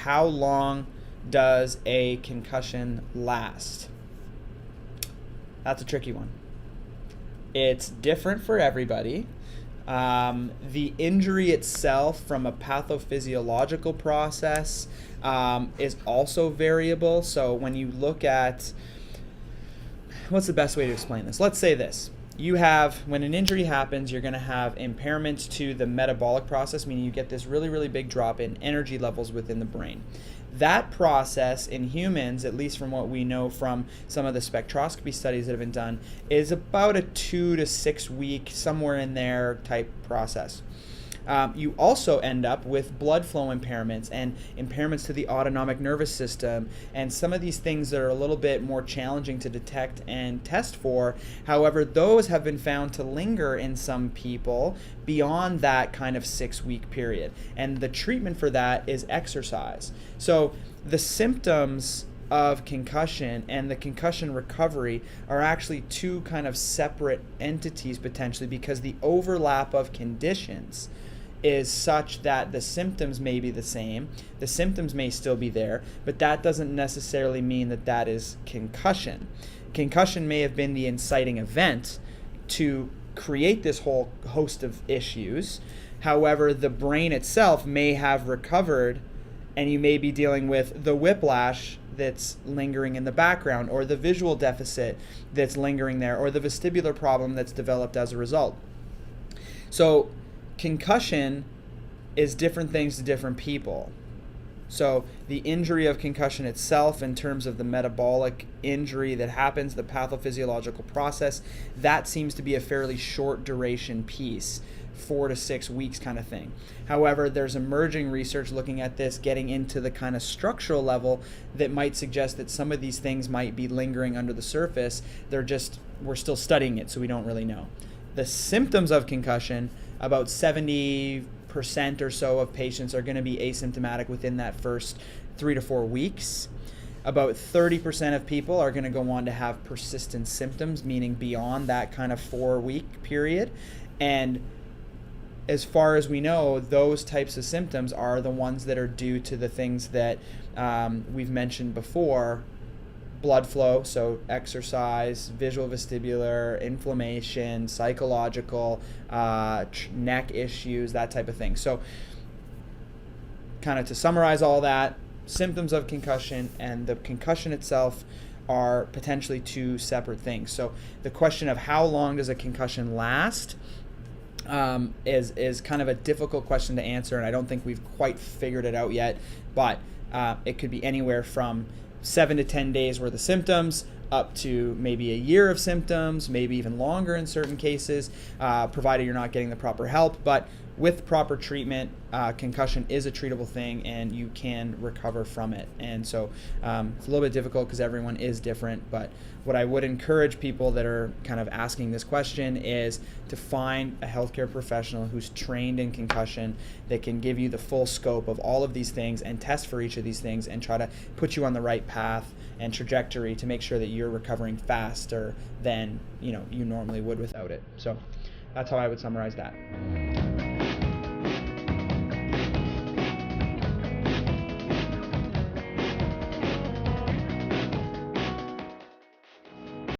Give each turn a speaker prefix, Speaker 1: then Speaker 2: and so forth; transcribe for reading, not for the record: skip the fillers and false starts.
Speaker 1: how long does a concussion last? That's a tricky one. It's different for everybody. The injury itself from a pathophysiological process is also variable. So when you look at, what's the best way to explain this? Let's say this. You have, when an injury happens, you're going to have impairments to the metabolic process, meaning you get this really, really big drop in energy levels within the brain. That process in humans, at least from what we know from some of the spectroscopy studies that have been done, is about a 2 to 6 week, somewhere in there type process. You also end up with blood flow impairments and impairments to the autonomic nervous system and some of these things that are a little bit more challenging to detect and test for. However, those have been found to linger in some people beyond that kind of 6-week period. And the treatment for that is exercise. So the symptoms of concussion and the concussion recovery are actually two kind of separate entities potentially, because the overlap of conditions is such that the symptoms may be the same, the symptoms may still be there, but that doesn't necessarily mean that that is concussion. Concussion may have been the inciting event to create this whole host of issues. However, the brain itself may have recovered, and you may be dealing with the whiplash that's lingering in the background, or the visual deficit that's lingering there, or the vestibular problem that's developed as a result. So concussion is different things to different people. So the injury of concussion itself, in terms of the metabolic injury that happens, the pathophysiological process, that seems to be a fairly short duration piece, 4 to 6 weeks kind of thing. However, there's emerging research looking at this, getting into the kind of structural level that might suggest that some of these things might be lingering under the surface. We're still studying it, so we don't really know. The symptoms of concussion, about 70% or so of patients are going to be asymptomatic within that first 3 to 4 weeks. About 30% of people are going to go on to have persistent symptoms, meaning beyond that kind of 4-week period. And as far as we know, those types of symptoms are the ones that are due to the things that we've mentioned before: blood flow, so exercise, visual vestibular, inflammation, psychological, neck issues, that type of thing. So kind of to summarize all that, symptoms of concussion and the concussion itself are potentially two separate things. So the question of how long does a concussion last is kind of a difficult question to answer, and I don't think we've quite figured it out yet, but it could be anywhere from 7 to 10 days worth of symptoms up to maybe a year of symptoms, maybe even longer in certain cases, provided you're not getting the proper help. But with proper treatment, concussion is a treatable thing, and you can recover from it. And so it's a little bit difficult because everyone is different, but what I would encourage people that are kind of asking this question is to find a healthcare professional who's trained in concussion that can give you the full scope of all of these things and test for each of these things and try to put you on the right path and trajectory to make sure that you're recovering faster than you normally would without it. So that's how I would summarize that.